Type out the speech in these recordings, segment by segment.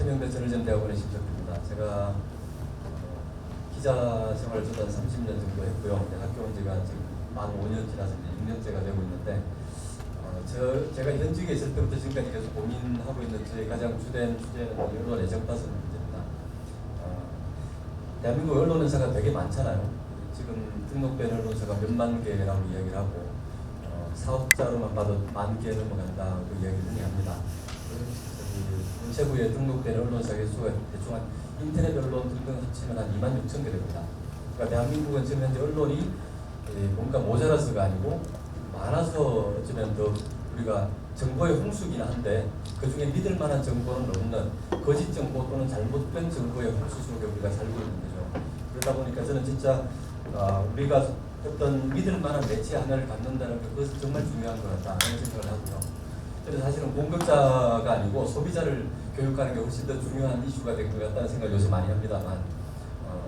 서명대 전일전대학원의 심석입니다. 제가 기자 생활을 저도 한 30년 정도 했고요. 학교 온 지가 지금 만 5년 지나서 이제 6년째가 되고 있는데 제가 현직에 있을 때부터 지금까지 계속 고민하고 있는 저희 가장 주된 주제는 언론 애정파선 문제입니다. 대한민국 언론사가 되게 많잖아요. 지금 등록된 언론사가 몇만 개라고 이야기를 하고 사업자로만 봐도 만 개 넘어간다고 이야기를 합니다. 문체부에 등록된 언론사 개수가 대충 한 인터넷 언론 등등 합치면 한 2만 6천 개 됩니다. 그러니까 대한민국은 지금 현재 언론이 뭔가 모자라서가 아니고 많아서 어쩌면 더 우리가 정보의 홍수긴 한데 그 중에 믿을 만한 정보는 없는 거짓 정보 또는 잘못된 정보의 홍수 속에 우리가 살고 있는 거죠. 그러다 보니까 저는 진짜 우리가 어떤 믿을 만한 매체 하나를 갖는다는 것, 그것은 정말 중요한 것 같다 하는 생각을 하고요. 그래서 사실은 공급자가 아니고 소비자를 교육하는 게 훨씬 더 중요한 이슈가 된 것 같다는 생각을 요새 많이 합니다만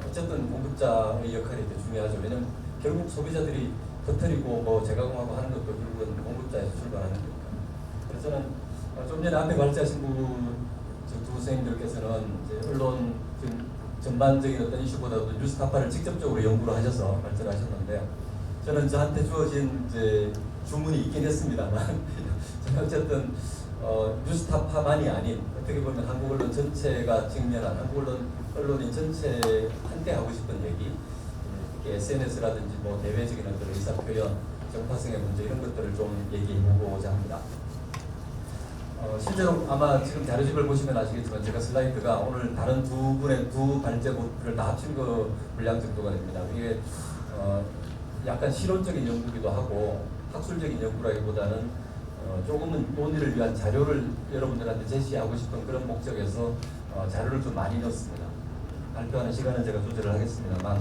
어쨌든 공급자의 역할이 더 중요하죠. 왜냐하면 결국 소비자들이 터뜨리고 뭐 재가공하고 하는 것도 결국은 공급자에서 출발하는 거니까. 그래서 저는 좀 전에 앞에 발제하신 두 선생님들께서는 이제 언론 전반적인 어떤 이슈보다도 뉴스타파를 직접적으로 연구를 하셔서 발제를 하셨는데 저는 저한테 주어진 이제 주문이 있긴 했습니다만 저는 어쨌든 뉴스타파만이 아닌 어떻게 보면 한국 언론 전체가 직면한 한국 언론인 전체한테 하고 싶은 얘기, 특히 SNS라든지 뭐 대외적인 어떤 의사표현, 정파성의 문제 이런 것들을 좀 얘기해보고자 합니다. 실제로 아마 지금 자료집을 보시면 아시겠지만 제가 슬라이드가 오늘 다른 두 발제물을 다 합친 거 분량 정도가 됩니다. 이게 약간 실험적인 연구기도 하고 학술적인 연구라기보다는 조금은 논의를 위한 자료를 여러분들한테 제시하고 싶은 그런 목적에서 자료를 좀 많이 넣었습니다. 발표하는 시간은 제가 조절을 하겠습니다만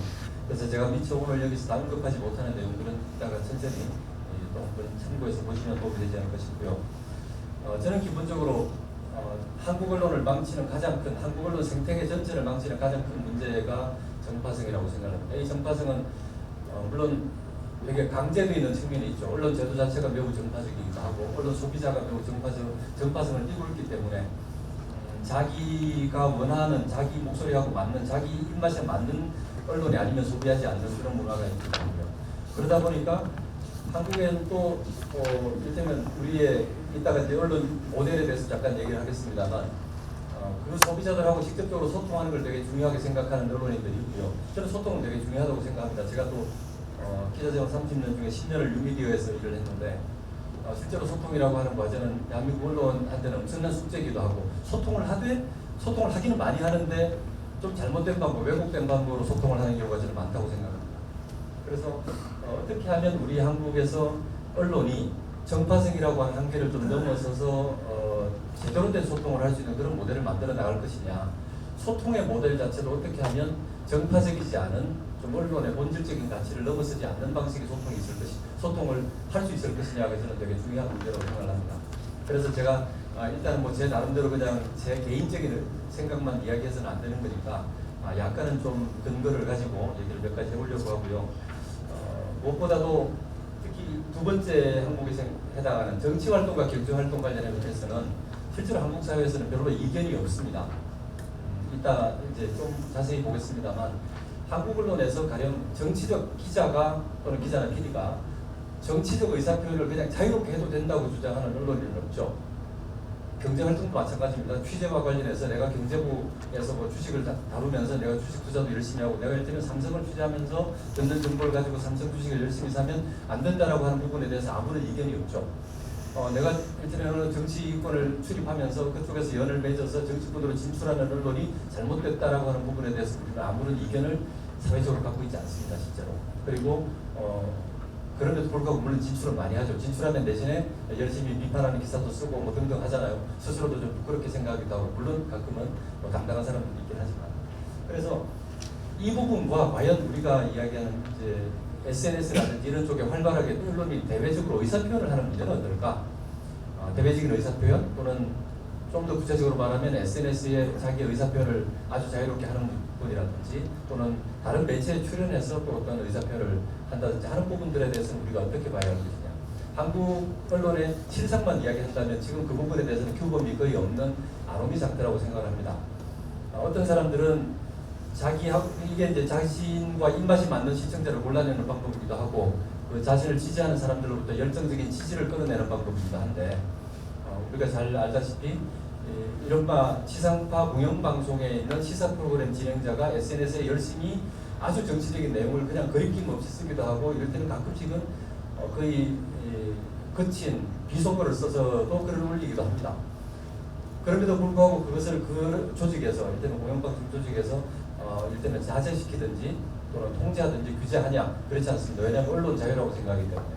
그래서 제가 미처 오늘 여기서 다 언급하지 못하는 내용들은 이따가 천천히 또 한번 참고해서 보시면 도움이 되지 않을까 싶고요. 저는 기본적으로 한국 언론을 망치는 가장 큰 한국 언론 생태계 전체를 망치는 가장 큰 문제가 정파성이라고 생각합니다. 이 정파성은 물론 되게 강제되어 있는 측면이 있죠. 언론 제도 자체가 매우 정파적이기도 하고 언론 소비자가 매우 정파성을 띠고 있기 때문에 자기가 원하는 자기 목소리하고 맞는 자기 입맛에 맞는 언론이 아니면 소비하지 않는 그런 문화가 있거든요. 그러다 보니까 한국에는 또 이를테면 우리의 이따가 이제 언론 모델에 대해서 잠깐 얘기를 하겠습니다만 그 소비자들하고 직접적으로 소통하는 걸 되게 중요하게 생각하는 언론인들이 있고요. 저는 소통은 되게 중요하다고 생각합니다. 제가 또 기자생활 30년 중에 10년을 뉴미디어에서 일을 했는데 실제로 소통이라고 하는 과제는 대한민국 언론한테는 엄청난 숙제이기도 하고 소통을 하기는 많이 하는데 좀 잘못된 방법, 왜곡된 방법으로 소통을 하는 경우가 저는 많다고 생각합니다. 그래서 어떻게 하면 우리 한국에서 언론이 정파성이라고 하는 한계를 좀 넘어서서 제대로 된 소통을 할 수 있는 그런 모델을 만들어 나갈 것이냐, 소통의 모델 자체도 어떻게 하면 정파적이지 않은 좀 언론의 본질적인 가치를 넘어서지 않는 방식의 소통을 할 수 있을 것이냐가 저는 되게 중요한 문제라고 생각을 합니다. 그래서 제가 일단은 뭐 제 나름대로 그냥 제 개인적인 생각만 이야기해서는 안 되는 거니까 약간은 좀 근거를 가지고 얘기를 몇 가지 해보려고 하고요. 무엇보다도 특히 두 번째 항목에 해당하는 정치활동과 경제활동 관련해 해서는 실제로 한국 사회에서는 별로 이견이 없습니다. 이따 이제 좀 자세히 보겠습니다만 한국 언론에서 가령 정치적 기자가 또는 기자나 PD가 정치적 의사표현을 그냥 자유롭게 해도 된다고 주장하는 언론인은 없죠. 경제활동도 마찬가지입니다. 취재와 관련해서 내가 경제부에서 뭐 주식을 다루면서 내가 주식 투자도 열심히 하고 내가 예를 들면 삼성을 취재하면서 듣는 정보를 가지고 삼성 주식을 열심히 사면 안 된다라고 하는 부분에 대해서 아무런 이견이 없죠. 내가 일테면 정치권을 출입하면서 그쪽에서 연을 맺어서 정치권으로 진출하는 언론이 잘못됐다라고 하는 부분에 대해서 우리는 아무런 이견을 사회적으로 갖고 있지 않습니다, 실제로. 그리고 그런데도 불구하고 물론 진출을 많이 하죠. 진출하면 대신에 열심히 비판하는 기사도 쓰고 뭐 등등 하잖아요. 스스로도 좀 부끄럽게 생각하기도 하고 물론 가끔은 뭐 당당한 사람들도 있긴 하지만 그래서 이 부분과 과연 우리가 이야기하는 이제 SNS라든지 이런 쪽에 활발하게 언론이 대외적으로 의사표현을 하는 문제는 어떨까? 대외적인 의사표현 또는 좀 더 구체적으로 말하면 SNS에 자기의 의사표현을 아주 자유롭게 하는 분이라든지 또는 다른 매체에 출연해서 또 어떤 의사표현을 한다든지 하는 부분들에 대해서는 우리가 어떻게 봐야 할 것이냐. 한국 언론의 실상만 이야기한다면 지금 그 부분에 대해서는 규범이 거의 없는 아노미 상태라고 생각을 합니다. 어떤 사람들은 이게 이제 자신과 입맛이 맞는 시청자를 골라내는 방법이기도 하고 그 자신을 지지하는 사람들로부터 열정적인 지지를 끌어내는 방법이기도 한데 우리가 잘 알다시피 이른바 지상파 공영방송에 있는 시사 프로그램 진행자가 SNS에 열심히 아주 정치적인 내용을 그냥 거리낌 없이 쓰기도 하고 이럴 때는 가끔씩은 거의 거친 비속어를 써서도 글을 올리기도 합니다. 그럼에도 불구하고 그것을 그 조직에서 이를테면 공영방송 조직에서 이를테면 자제시키든지 또는 통제하든지 규제하냐 그렇지 않습니다. 왜냐하면 언론 자유라고 생각하기 때문에.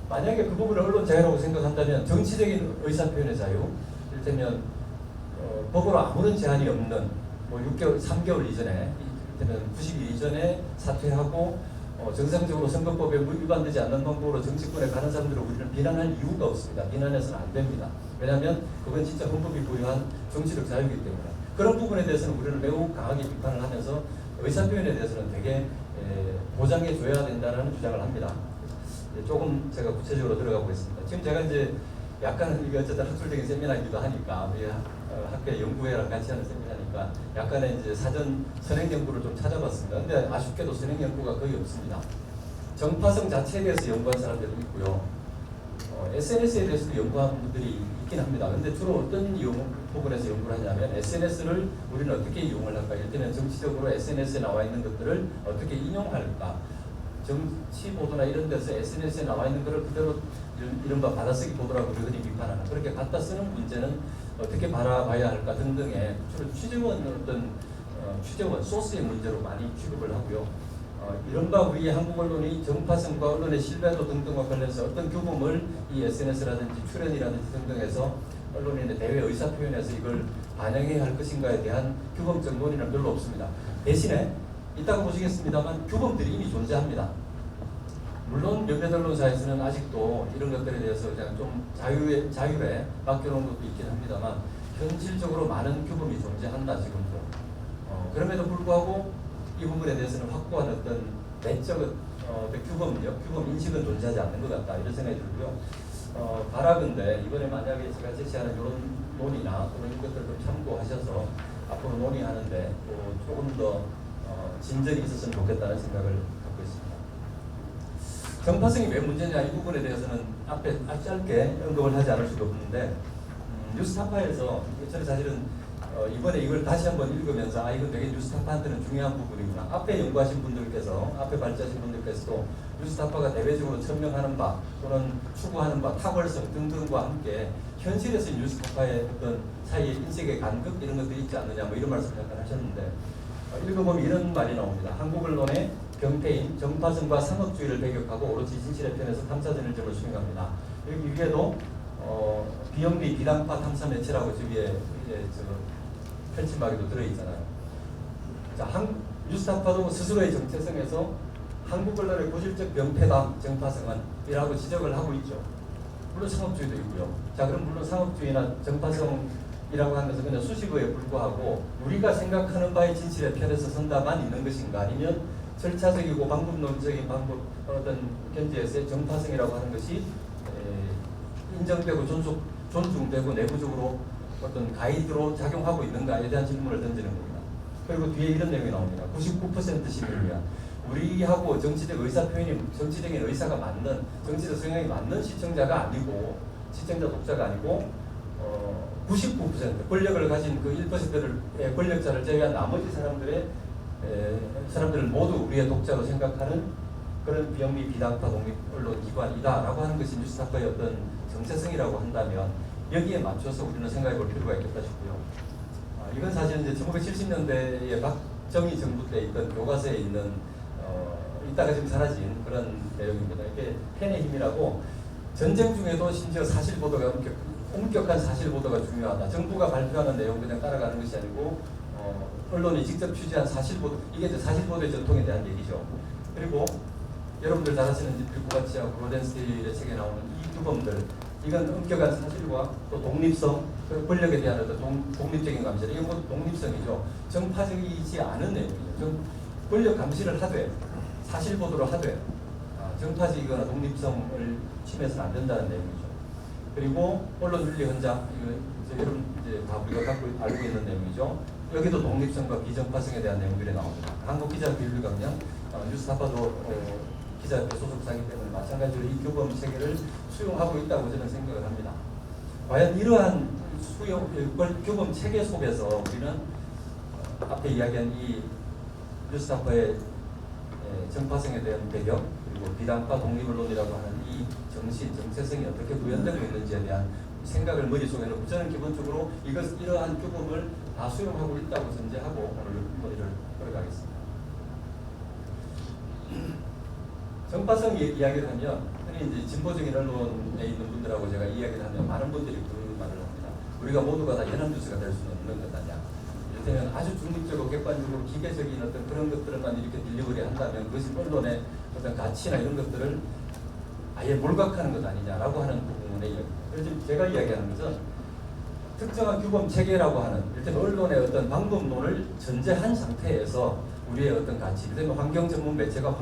만약에 그 부분을 언론 자유라고 생각한다면 정치적인 의사표현의 자유 이를테면 법으로 아무런 제한이 없는 뭐 6개월, 3개월 이전에 이를테면 90일 이전에 사퇴하고 정상적으로 선거법에 위반되지 않는 방법으로 정치권에 가는 사람들을 우리는 비난할 이유가 없습니다. 비난해서는 안 됩니다. 왜냐하면 그건 진짜 헌법이 부여한 정치적 자유이기 때문에 그런 부분에 대해서는 우리는 매우 강하게 비판을 하면서 의사표현에 대해서는 되게 보장해 줘야 된다는 주장을 합니다. 조금 제가 구체적으로 들어가 보겠습니다. 지금 제가 이제 약간 이게 어쨌든 학술적인 세미나이기도 하니까 우리 학교의 연구회랑 같이 하는 세미나니까 약간의 이제 사전 선행 연구를 좀 찾아봤습니다. 근데 아쉽게도 선행 연구가 거의 없습니다. 정파성 자체에 대해서 연구한 사람들도 있고요. SNS에 대해서도 연구한 분들이 있긴 합니다. 근데 주로 어떤 부분에서 연구를 하냐면 SNS를 우리는 어떻게 이용을 할까? 이를테면 정치적으로 SNS에 나와 있는 것들을 어떻게 인용할까? 정치 보도나 이런 데서 SNS에 나와 있는 것을 그대로 이른바 받아쓰기 보도라고 우리들이 비판하는 그렇게 갖다 쓰는 문제는 어떻게 바라봐야 할까 등등의 주로 취재원 소스의 문제로 많이 취급을 하고요. 이른바 우리 한국 언론이 정파성과 언론의 신뢰도 등등과 관련해서 어떤 규범을 이 SNS라든지 출연이라든지 등등에서 언론인의 대외 의사표현에서 이걸 반영해야 할 것인가에 대한 규범적 논의는 별로 없습니다. 대신에 이따가 보시겠습니다만 규범들이 이미 존재합니다. 물론 몇몇 언론사에서는 아직도 이런 것들에 대해서 그냥 좀 자율에 맡겨놓은 것도 있긴 합니다만 현실적으로 많은 규범이 존재한다 지금도. 그럼에도 불구하고 이 부분에 대해서는 확고한 어떤 내적 규범 인식은 존재하지 않는 것 같다 이런 생각이 들고요. 바라건대 이번에 만약에 제가 제시하는 이런 논의나 또는 이런 것들을 좀 참고하셔서 앞으로 논의하는데 또 조금 더 진전이 있었으면 좋겠다는 생각을 갖고 있습니다. 정파성이 왜 문제냐 이 부분에 대해서는 앞에 아주 짧게 언급을 하지 않을 수가 없는데 뉴스타파에서 저는 사실은 이번에 이걸 다시 한번 읽으면서 이건 되게 뉴스타파한테는 중요한 부분이구나. 앞에 연구하신 분들께서 앞에 발제하신 분들께서도 뉴스타파가 대외적으로 천명하는 바 또는 추구하는 바 탁월성 등등과 함께 현실에서 뉴스타파의 어떤 사이의 인식의 간극 이런 것들이 있지 않느냐 뭐 이런 말씀을 약간 하셨는데 읽어보면 이런 말이 나옵니다. 한국 언론의 병폐인 정파성과 상업주의를 배격하고 오로지 진실의 편에서 탐사전을 점을 수행합니다. 여기 위에도 비영리 비당파 탐사 매체라고 위에 펼침박에도 들어있잖아요. 자, 뉴스타파도 스스로의 정체성에서 한국 언론의 고질적 병폐다 정파성은 이라고 지적을 하고 있죠. 물론 상업주의도 있고요. 자, 그럼 물론 상업주의나 정파성이라고 하는 것은 그냥 수식어에 불과하고 우리가 생각하는 바의 진실의 편에서 선다만 있는 것인가 아니면 절차적이고 방법론적인 어떤 견지에서의 정파성이라고 하는 것이 인정되고 존중되고 내부적으로 어떤 가이드로 작용하고 있는가에 대한 질문을 던지는 겁니다. 그리고 뒤에 이런 내용이 나옵니다. 99% 시민을 위한 우리하고 정치적 의사표현이 정치적인 의사가 맞는 정치적 성향이 맞는 시청자가 아니고 시청자 독자가 아니고 99% 권력을 가진 그 1%의 권력자를 제외한 나머지 사람들을 모두 우리의 독자로 생각하는 그런 비영리 비당파 독립 언론 기관이다라고 하는 것이 뉴스타파의 어떤 정체성이라고 한다면 여기에 맞춰서 우리는 생각해 볼 필요가 있겠다 싶고요. 이건 사실 이제 1970년대에 박정희 정부 때 있던 교과서에 있는 이따가 지금 사라진 그런 내용입니다. 이게 펜의 힘이라고 전쟁 중에도 심지어 사실 보도가 엄격한 사실 보도가 중요하다. 정부가 발표하는 내용 그냥 따라가는 것이 아니고 언론이 직접 취재한 사실 보도 이게 이제 사실 보도의 전통에 대한 얘기죠. 그리고 여러분들 잘 아시는 빌코바치하고 로덴스틸의 책에 나오는 이 규범들 이건 엄격한 사실과 또 독립성, 권력에 대한 어떤 독립적인 감시 이건 모두 독립성이죠. 정파적이지 않은 내용이죠. 권력 감시를 하되 사실 보도를 하되 정파적이거나 독립성을 침해서는 안 된다는 내용이죠. 그리고 언론 윤리 헌장 여러분 이제 다 우리가 알고 있는 내용이죠. 여기도 독립성과 비정파성에 대한 내용들이 나옵니다. 한국기자교육강령 뉴스타파도 기자협회 소속사이기 때문에 마찬가지로 이 교범 체계를 수용하고 있다고 저는 생각을 합니다. 과연 이러한 교범 체계 속에서 우리는 앞에 이야기한 이 뉴스타파의 정파성에 대한 배경 그리고 비단파 독립언론이라고 하는 이 정신, 정체성이 어떻게 구현되고 있는지에 대한 생각을 머릿속에 넣고 저는 기본적으로 이러한 교범을 다 수용하고 있다고 전제하고 오늘 논의를 걸어가겠습니다. 정파성 이야기를 하면 흔히 이제 진보적인 언론에 있는 분들하고 제가 이야기를 하면 많은 분들이 그 말을 합니다. 우리가 모두가 다 연합뉴스가 될 수는 없는 것 아니냐. 이를테면 아주 중립적이고 객관적으로 기계적인 어떤 그런 것들만 이렇게 딜리버리 한다면 그것이 언론의 어떤 가치나 이런 것들을 아예 몰각하는 것 아니냐라고 하는 부분에 그래서 제가 이야기하는 것은 특정한 규범 체계라고 하는 일단 언론의 어떤 방법론을 전제한 상태에서 우리의 어떤 가치, 그다음에 환경 전문 매체가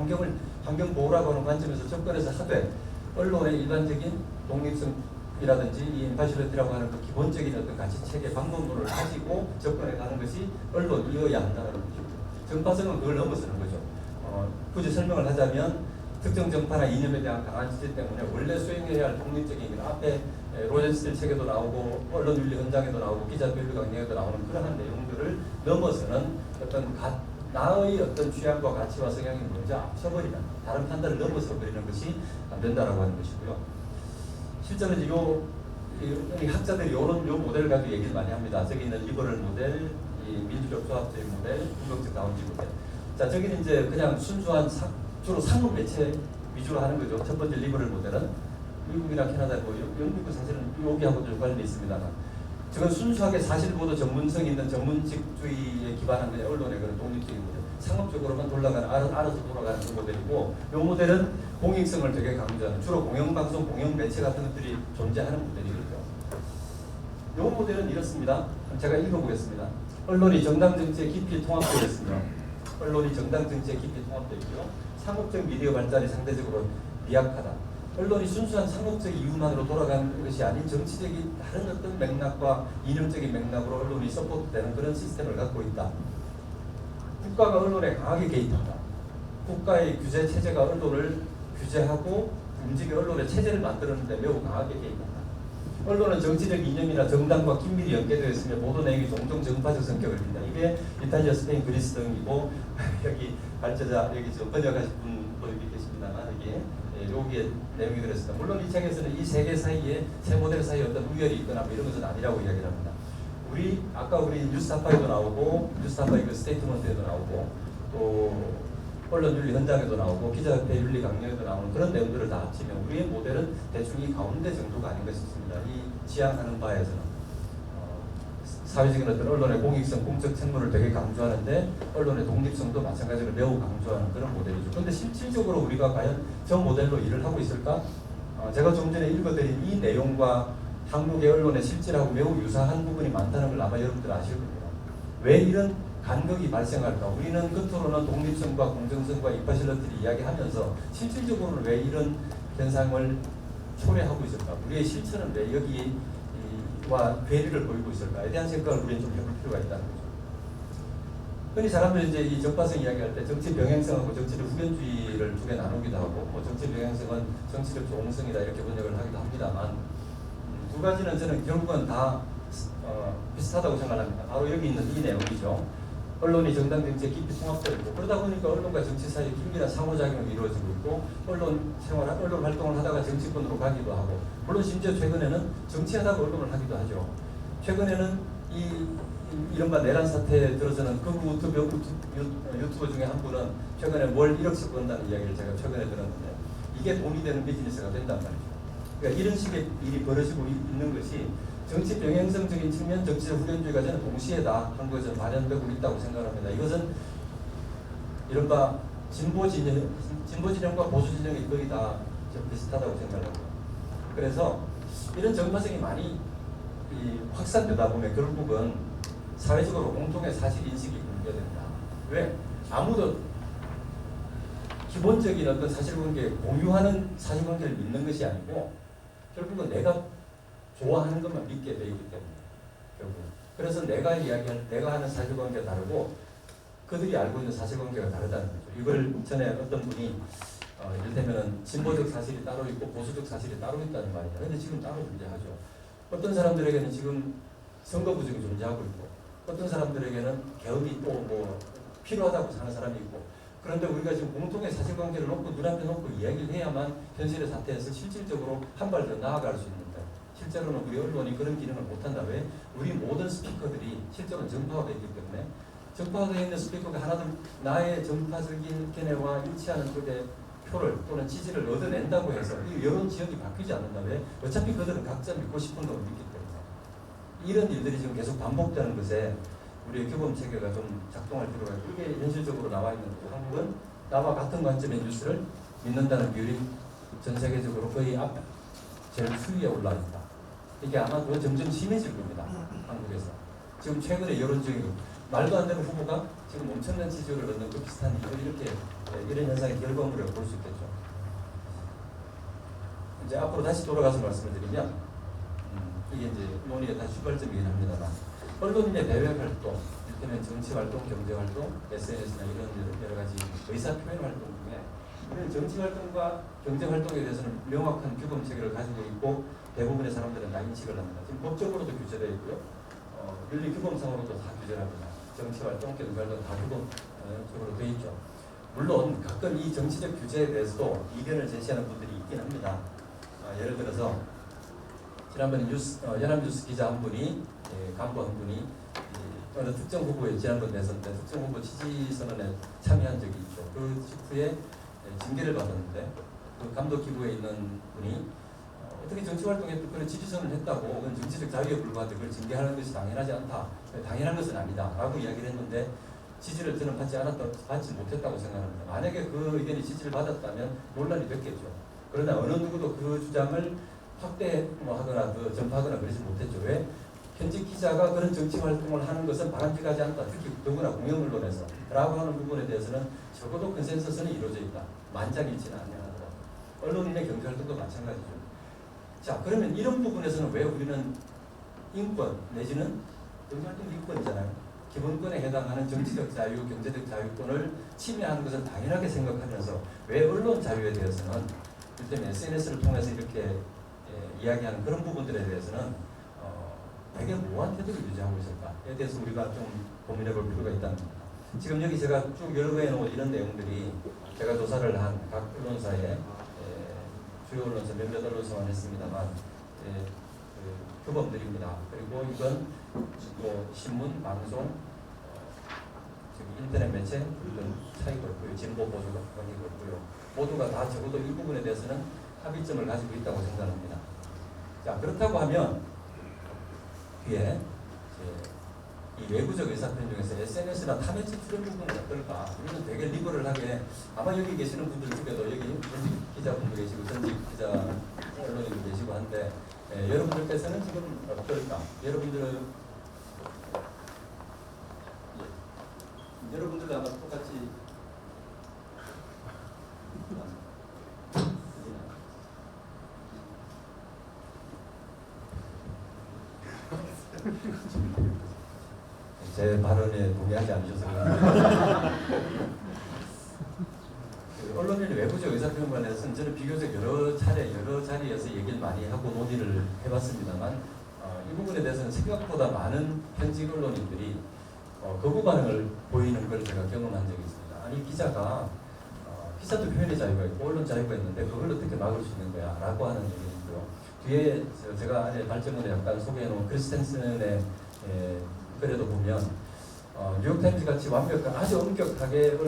환경 보호라고 하는 관점에서 접근해서 하되 언론의 일반적인 독립성이라든지 이 임파셜리티라고 하는 그 기본적인 어떤 가치 체계 방법론을 가지고 접근해 가는 것이 언론이어야 한다는 것이죠. 정파성은 그걸 넘어서는 거죠. 굳이 설명을 하자면 특정 정파나 이념에 대한 강한 지지 때문에 원래 수행해야 할 독립적인 앞에 로젠스틸 책에도 나오고 언론윤리 현장에도 나오고 기자교육 강령에도 나오는 그러한 내용들을 넘어서는 어떤 나의 어떤 취향과 가치와 성향이 먼저 앞서버리는 다른 판단을 넘어서 버리는 것이 안 된다라고 하는 것이고요. 실제로 이 학자들이 이런 모델을 가지고 얘기를 많이 합니다. 저기 있는 리버럴 모델, 이 민주적 조합주의 모델, 공격적 다운지 모델. 자, 저기는 이제 그냥 순수한 주로 상업 매체 위주로 하는 거죠. 첫 번째 리버럴 모델은 미국이나 캐나다, 영국은 사실은 여기하고 좀 관련이 있습니다만, 저건 순수하게 사실보도 전문성 있는 전문직주의에 기반한 그냥 언론의 그런 독립적인 모델. 상업적으로만 알아서 돌아가는 그 모델이고, 이 모델은 공익성을 되게 강조하는 주로 공영방송, 공영매체 같은 것들이 존재하는 모델이거든요. 이 모델은 이렇습니다. 제가 읽어보겠습니다. 언론이 정당 정치에 깊이 통합되어 있으며, 언론이 정당 정치에 깊이 통합되어 있고요. 상업적 미디어 발달이 상대적으로 미약하다. 언론이 순수한 상업적 이유만으로 돌아가는 것이 아닌 정치적인 다른 어떤 맥락과 이념적인 맥락으로 언론이 서포트되는 그런 시스템을 갖고 있다. 국가가 언론에 강하게 개입한다. 국가의 규제 체제가 언론을 규제하고 움직여 언론의 체제를 만들었는데 매우 강하게 개입한다. 언론은 정치적 이념이나 정당과 긴밀히 연계되어 있으며 보도 내용이 종종 정파적 성격을 띈다. 이게 이탈리아, 스페인, 그리스 등이고 여기 발제자 여기 좀 번역하신 분도 계십니다만 여기에 내용이 들었습니다. 물론 이 책에서는 이 세 개 사이에 세 모델 사이에 어떤 우열이 있거나 뭐 이런 것은 아니라고 이야기를 합니다. 아까 우리 뉴스타파에도 나오고 뉴스타파의 그 스테이트먼트에도 나오고 또 언론윤리 현장에도 나오고 기자협회 윤리 강령에도 나오는 그런 내용들을 다 합치면 우리의 모델은 대충 이 가운데 정도가 아닌가 싶습니다. 이 지향하는 바에서는 사회적인 어떤 언론의 공익성, 공적 책무를 되게 강조하는데 언론의 독립성도 마찬가지로 매우 강조하는 그런 모델이죠. 그런데 실질적으로 우리가 과연 저 모델로 일을 하고 있을까? 제가 좀 전에 읽어드린 이 내용과 한국의 언론의 실질하고 매우 유사한 부분이 많다는 걸 아마 여러분들 아실 겁니다. 왜 이런 간극이 발생할까? 우리는 겉으로는 독립성과 공정성과 임파셜리티를 이야기하면서 실질적으로는 왜 이런 현상을 초래하고 있을까? 우리의 실체는 왜 여기와 괴리를 보이고 있을까에 대한 생각을 우리는 좀 해볼 필요가 있다는 거죠. 흔히 사람들이 이제 이 정파성 이야기할 때 정치 병행성하고 정치적 후견주의를 두 개 나누기도 하고 정치 병행성은 정치적 조응성이다 이렇게 번역을 하기도 합니다만 두 가지는 저는 결국은 다 비슷하다고 생각합니다. 바로 여기 있는 이 내용이죠. 언론이 정당 정치에 깊이 통합되어 있고 그러다 보니까 언론과 정치 사이에 긴밀한 상호작용이 이루어지고 있고 언론 활동을 하다가 정치권으로 가기도 하고 물론 심지어 최근에는 정치하다가 언론을 하기도 하죠. 최근에는 이른바 내란 사태에 들어서는 극우 유튜버 중에 한 분은 최근에 월 1억씩 번다는 이야기를 제가 최근에 들었는데 이게 돈이 되는 비즈니스가 된단 말이죠. 그러니까 이런 식의 일이 벌어지고 있는 것이 정치 병행성적인 측면, 정치적 후견주의가 저는 동시에 다 한국에서 발현되고 있다고 생각합니다. 이것은 이른바 진보 진영과 보수 진영이 거의 다 비슷하다고 생각합니다. 그래서 이런 정파성이 많이 확산되다 보면 결국은 사회적으로 공통의 사실인식이 붕괴된다. 왜? 아무도 기본적인 어떤 사실관계, 공유하는 사실관계를 믿는 것이 아니고 결국은 내가 좋아하는 것만 믿게 되기 때문에 결국. 그래서 내가 하는 사실관계가 다르고 그들이 알고 있는 사실관계가 다르다는 거죠. 이걸 전에 어떤 분이 이를테면 진보적 사실이 따로 있고 보수적 사실이 따로 있다는 말이냐. 근데 지금 따로 존재하죠. 어떤 사람들에게는 지금 선거 부정이 존재하고 있고 어떤 사람들에게는 개혁이 또 뭐 필요하다고 사는 사람이 있고 그런데 우리가 지금 공통의 사실관계를 놓고 눈앞에 놓고 이야기를 해야만 현실의 사태에서 실질적으로 한 발 더 나아갈 수 있는데 실제로는 우리 언론이 그런 기능을 못한다. 왜? 우리 모든 스피커들이 실제로는 정파가 되기 때문에 정파가 되어 있는 스피커가 하나둘 나의 정파적인 견해와 일치하는 쪽의 표를 또는 지지를 얻어낸다고 해서 이 여론 지역이 바뀌지 않는다. 왜? 어차피 그들은 각자 믿고 싶은 걸 믿기 때문에 이런 일들이 지금 계속 반복되는 것에 우리의 규범 체계가 좀 작동할 필요가 있고 이게 현실적으로 나와 있는 거고 한국은 나와 같은 관점의 뉴스를 믿는다는 비율이 전 세계적으로 거의 제일 수위에 올라 있다. 이게 아마 더 점점 심해질 겁니다. 한국에서. 지금 최근에 여론적인 말도 안 되는 후보가 지금 엄청난 지지율을 얻는 그 비슷한 이렇게 이런 현상의 결과물을 볼 수 있겠죠. 이제 앞으로 다시 돌아가서 말씀을 드리면 이게 이제 논의의 다시 출발점이긴 합니다만 언론인의 대외 활동, 이를테면 정치 활동, 경제 활동, SNS나 이런 여러 가지 의사 표현 활동 중에 이런 정치 활동과 경제 활동에 대해서는 명확한 규범 체계를 가지고 있고 대부분의 사람들은 다 인식을 합니다. 지금 법적으로도 규제되어 있고요. 윤리 규범상으로도 다 규제를 합니다. 정치 활동, 경제 활동 다 규범적으로 되어 있죠. 물론 가끔 이 정치적 규제에 대해서도 이견을 제시하는 분들이 있긴 합니다. 예를 들어서 지난번에 연합뉴스 기자 한 분이 간부 한 분이 어느 특정 후보에 지난번 냈었는데 특정 후보 지지선언에 참여한 적이 있죠. 그 직후에 징계를 받았는데 그 감독 기구에 있는 분이 어떻게 정치활동에 그런 지지선언을 했다고 그건 정치적 자유에 불과한데 그걸 징계하는 것이 당연하지 않다. 당연한 것은 아니다. 라고 이야기를 했는데 지지를 저는 받지 못했다고 생각합니다. 만약에 그 의견이 지지를 받았다면 논란이 됐겠죠. 그러나 어느 누구도 그 주장을 확대하거나 전파하거나 그러지 못했죠. 왜? 현직 기자가 그런 정치 활동을 하는 것은 바람직하지 않다. 특히 더구나 공영언론에서 라고 하는 부분에 대해서는 적어도 컨센서스는 이루어져 있다. 만장일치는 아니하더라도 언론인의 경제 활동도 마찬가지죠. 자, 그러면 이런 부분에서는 왜 우리는 인권 내지는 경제 활동 인권이잖아요. 기본권에 해당하는 정치적 자유, 경제적 자유권을 침해하는 것은 당연하게 생각하면서 왜 언론 자유에 대해서는 그때 SNS를 통해서 이렇게 이야기하는 그런 부분들에 대해서는 되게 모호한 태도를 유지하고 있을까에 대해서 우리가 좀 고민해 볼 필요가 있다는 겁니다. 지금 여기 제가 쭉 열거해 놓은 이런 내용들이 제가 조사를 한 각 언론사의 주요 언론사 몇몇 언론사만 했습니다만 그 규범들입니다. 그리고 이건 뭐 신문, 방송, 인터넷 매체 이런 차이가 있고요. 진보 보수가 관계가 있고요. 모두가 다 적어도 이 부분에 대해서는 합의점을 가지고 있다고 생각합니다. 자, 그렇다고 하면 뒤에 이 외부적 의사표현 중에서 SNS나 타매체 출연 부분은 어떨까? 우리는 되게 리버럴하게 아마 여기 계시는 분들 중에도 여기 전직 기자분도 계시고 전직 기자 언론인도 계시고 한데 여러분들께서는 지금 어떨까? 여러분들도 아마 똑같이 제 발언에 동의하지 않으셔서 언론인의 외부적 의사표현에 대해서는 저는 비교적 여러 자리에서 얘기를 많이 하고 논의를 해봤습니다만 이 부분에 대해서는 생각보다 많은 현직 언론인들이 거부 반응을 보이는 걸 제가 경험한 적이 있습니다. 아니 기자가 기자도 표현의 자유가 있고 언론 자유가 있는데 그걸 어떻게 막을 수 있는 거야 라고 하는 얘기가 있고요. 뒤에 제가 안에 발전문에 약간 소개해놓은 크리스텐슨의 글에도 보면 뉴욕타임즈 같이 아주 엄격하게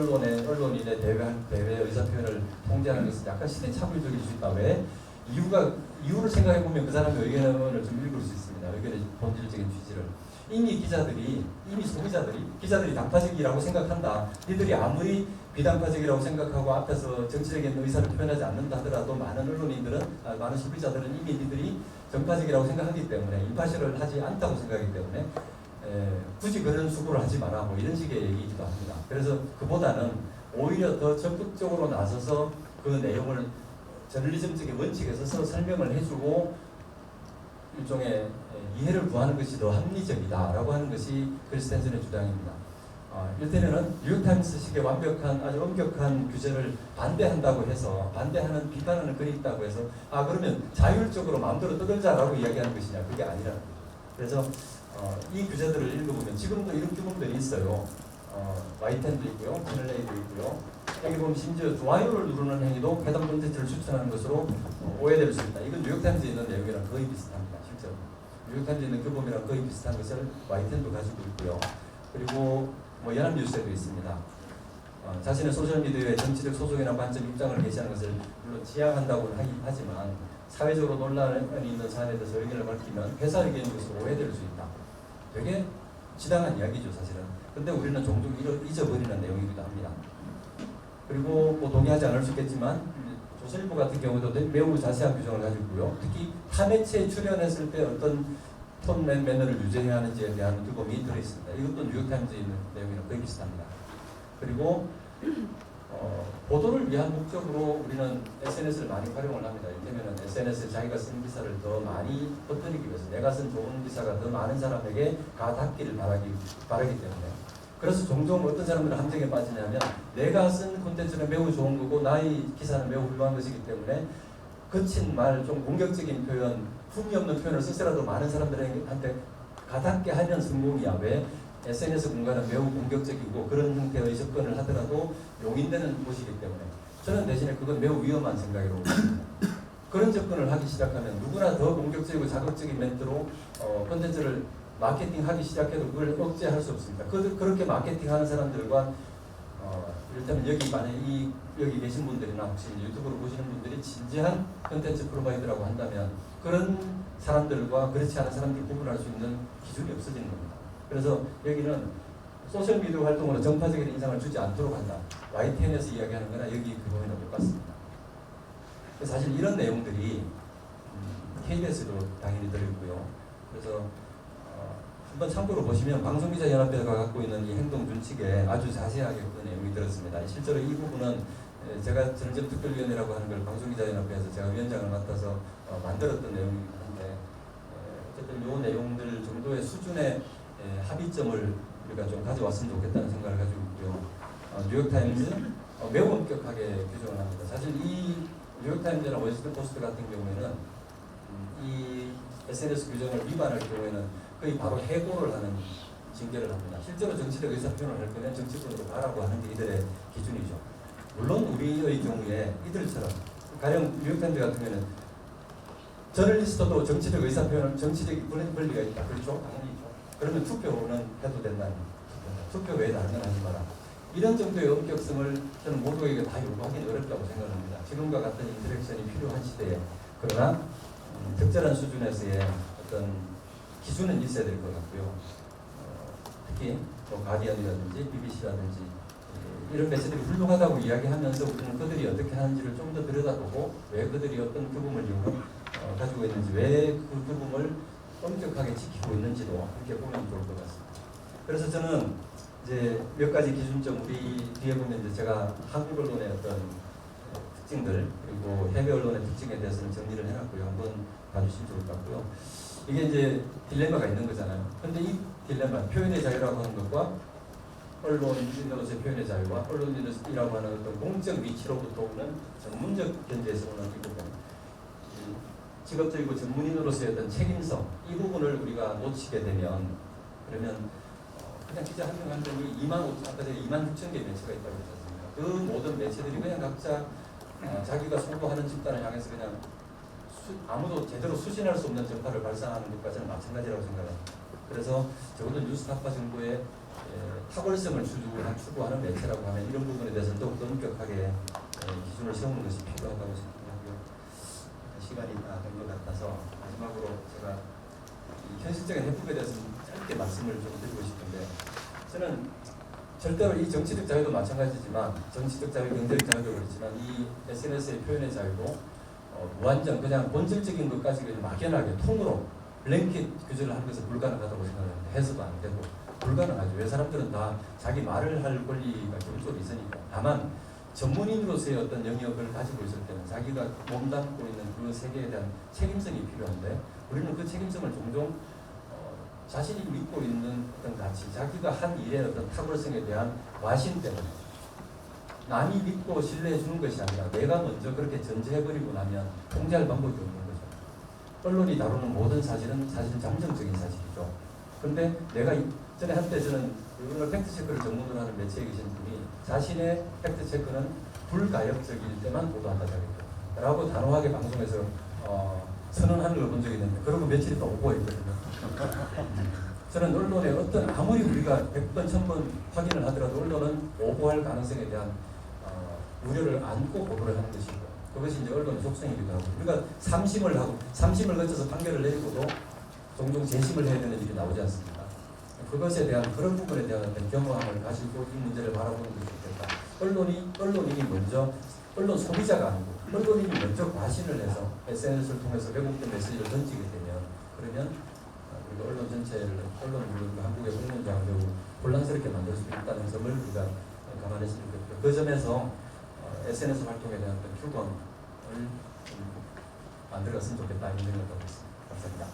언론인의 대외 의사표현을 통제하는 것은 약간 시대착오적일 수 있다. 왜? 이유를 생각해보면 그 사람의 의견을 좀 읽을 수 있습니다. 의견의 본질적인 취지를. 이미 소비자들이 기자들이 당파적이라고 생각한다. 니들이 아무리 비당파적이라고 생각하고 앞에서 정치적인 의사를 표현하지 않는다 하더라도 많은 소비자들은 이미 니들이 정파적이라고 생각하기 때문에 임파시를 하지 않다고 생각하기 때문에 굳이 그런 수고를 하지 마라 뭐 이런 식의 얘기이기도 합니다. 그래서 그보다는 오히려 더 적극적으로 나서서 그 내용을 저널리즘적인 원칙에 서서 설명을 해주고 일종의 이해를 구하는 것이 더 합리적이다라고 하는 것이 크리스텐슨의 주장입니다. 일테면은 뉴욕타임스식의 완벽한 아주 엄격한 규제를 반대한다고 해서 반대하는 비판하는 글이 있다고 해서 그러면 자율적으로 마음대로 떠들자라고 이야기하는 것이냐, 그게 아니라는 거죠. 그래서 이 규제들을 읽어보면 지금도 이런 규범들이 있어요. 와이텐도 있고요, 채널레이도 있고요. 여기 보면 심지어 좋아요를 누르는 행위도 해당 콘텐츠를 추천하는 것으로 오해될 수 있다. 이건 뉴욕타임즈에 있는 내용이랑 거의 비슷합니다. 실제로 뉴욕타임즈에 있는 규범이랑 거의 비슷한 것을 와이텐도 가지고 있고요. 그리고 연합뉴스에도 있습니다. 자신의 소셜미디어에 정치적 소속이나 관점 입장을 게시하는 것을 물론 지향한다고 하지만 사회적으로 논란이 있는 사안에 대해서 의견을 밝히면 회사 의견인 것으로 오해될 수 있다. 되게 지당한 이야기죠, 사실은. 근데 우리는 종종 잊어버리는 내용이기도 합니다. 그리고 동의하지 않을 수 있겠지만 조선일보 같은 경우도 매우 자세한 규정을 가지고 있고요. 특히 타매체에 출연했을 때 어떤 톤 매너를 유지해야 하는지에 대한 규범이 들어있습니다. 이것도 뉴욕타임즈에 있는 내용이랑 거의 비슷합니다. 그리고 보도를 위한 목적으로 우리는 SNS를 많이 활용을 합니다. 이를테면 SNS에 자기가 쓴 기사를 더 많이 퍼뜨리기 위해서 내가 쓴 좋은 기사가 더 많은 사람에게 닿기를 바라기 때문에, 그래서 종종 어떤 사람들은 함정에 빠지냐면 내가 쓴 콘텐츠는 매우 좋은 거고 나의 기사는 매우 훌륭한 것이기 때문에 거친 말, 좀 공격적인 표현, 품위 없는 표현을 쓰더라도 많은 사람들한테 가닿게 하는 성공이야. 왜? SNS 공간은 매우 공격적이고 그런 형태의 접근을 하더라도 용인되는 곳이기 때문에. 저는 대신에 그건 매우 위험한 생각이라고 봅니다. 그런 접근을 하기 시작하면 누구나 더 공격적이고 자극적인 멘트로 콘텐츠를 마케팅하기 시작해도 그걸 억제할 수 없습니다. 그렇게 마케팅하는 사람들과 일단 여기 계신 분들이나 혹시 유튜브로 보시는 분들이 진지한 콘텐츠 프로바이더라고 한다면 그런 사람들과 그렇지 않은 사람들을 구분할 수 있는 기준이 없어지는 겁니다. 그래서 여기는 소셜미디어 활동으로 정파적인 인상을 주지 않도록 한다. YTN에서 이야기하는 거나 여기 그 부분이랑 똑같습니다. 사실 이런 내용들이 KBS도 당연히 들어있고요. 그래서 한번 참고로 보시면 방송기자연합회가 갖고 있는 이 행동준칙에 아주 자세하게 그 내용이 들었습니다. 실제로 이 부분은 제가 전정특별위원회라고 하는 걸 방송기자연합회에서 제가 위원장을 맡아서 만들었던 내용이긴 한데, 어쨌든 이 내용들 정도의 수준의 합의점을 우리가 좀 가져왔으면 좋겠다는 생각을 가지고 있고요. 뉴욕타임즈 매우 엄격하게 규정을 합니다. 사실 이 뉴욕타임즈나 워싱턴 포스트 같은 경우에는 이 SNS 규정을 위반할 경우에는 거의 바로 해고를 하는 징계를 합니다. 실제로 정치적 의사표현을 할 거면 정치권으로 가라고 하는 게 이들의 기준이죠. 물론 우리의 경우에 이들처럼 가령 뉴욕타임즈 같은 경우에는 저널리스트도 정치적 의사표현, 정치적 권리가 있다. 그렇죠? 당연히 있죠. 그러면 투표는 해도 된다는 거죠. 투표 외에 다른 건 하지 마라. 이런 정도의 엄격성을 저는 모두에게 다 요구하기는 어렵다고 생각합니다. 지금과 같은 인터랙션이 필요한 시대에. 그러나 적절한 수준에서의 어떤 기준은 있어야 될 것 같고요. 특히 가디언이라든지 BBC라든지 이런 매체들이 훌륭하다고 이야기하면서 우리는 그들이 어떻게 하는지를 좀 더 들여다보고 왜 그들이 어떤 규범을 가지고 있는지, 왜 그 규범을 엄격하게 지키고 있는지도 이렇게 보면 좋을 것 같습니다. 그래서 저는 이제 몇 가지 기준점, 우리 뒤에 보면 이제 제가 한국 언론의 어떤 특징들 그리고 해외 언론의 특징에 대해서는 정리를 해놨고요. 한번 봐주시면 좋을 것 같고요. 이게 이제 딜레마가 있는 거잖아요. 근데 이 딜레마, 표현의 자유라고 하는 것과 언론인으로서의 표현의 자유와 언론인이라고 하는 어떤 공적 위치로부터 오는 전문적 견제에서 오는 이 부분, 직업적이고 전문인으로서의 어떤 책임성, 이 부분을 우리가 놓치게 되면, 그러면 그냥 기자 한 명 한 명이 아까 제가 26,000개 매체가 있다고 했었습니다. 그 모든 매체들이 그냥 각자 자기가 소구하는 집단을 향해서 그냥 아무도 제대로 수신할 수 없는 전파를 발산하는 것까지는 마찬가지라고 생각합니다. 그래서 적어도 뉴스타파 정도의 탁월성을 추구하는 매체라고 하면 이런 부분에 대해서는 더욱 엄격하게 기준을 세우는 것이 필요하다고 생각하고요. 시간이 다 된 것 같아서 마지막으로 제가 이 현실적인 해법에 대해서 짧게 말씀을 좀 드리고 싶은데, 저는 절대로 이 정치적 자유도 마찬가지지만, 정치적 자유, 경제적 자유도 그렇지만 이 SNS의 표현의 자유도 무한정 그냥 본질적인 것까지 막연하게 통으로 블랭킷 규제를 하는 것은 불가능하다고 생각합니다. 해서도 안 되고 불가능하죠. 왜? 사람들은 다 자기 말을 할 권리가 기본적으로 있으니까. 다만 전문인으로서의 어떤 영역을 가지고 있을 때는 자기가 몸담고 있는 그 세계에 대한 책임성이 필요한데, 우리는 그 책임성을 종종 자신이 믿고 있는 어떤 가치, 자기가 한 일의 어떤 탁월성에 대한 과신 때문에 남이 믿고 신뢰해 주는 것이 아니라 내가 먼저 그렇게 전제해버리고 나면 통제할 방법이 없는 거죠. 언론이 다루는 모든 사실은 사실 잠정적인 사실이죠. 그런데 내가 전에 한때 저는 오늘 팩트체크를 전문으로 하는 매체에 계신 분이 자신의 팩트체크는 불가역적일 때만 보도한다 라고 단호하게 방송에서 선언하는 걸 본 적이 있는데 그러고 며칠 있다 오보했거든요. 저는 언론에 어떤 아무리 우리가 100번, 1000번 확인을 하더라도 언론은 오보할 가능성에 대한 우려를 안고 보도를 하는 것이고 그것이 이제 언론의 속성이기도 하고 우리가 삼심을 거쳐서 판결을 내리고도 종종 재심을 해야 되는 일이 나오지 않습니까? 그것에 대한 그런 부분에 대한 어떤 경험을 가지고 이 문제를 바라보는 것이 좋겠다. 언론인이 먼저 언론 소비자가 아니고 언론인이 먼저 과신을 해서 SNS를 통해서 왜곡된 메시지를 던지게 되면 그러면 우리가 언론 전체를 물론 한국의 공론장을 매우 혼란스럽게 만들 수 있다는 점을 우리가 감안했으면 좋겠고 그 점에서 SNS 활동에 대한 어떤 규범을 만들었으면 좋겠다 이런 생각을 하고 있습니다. 감사합니다.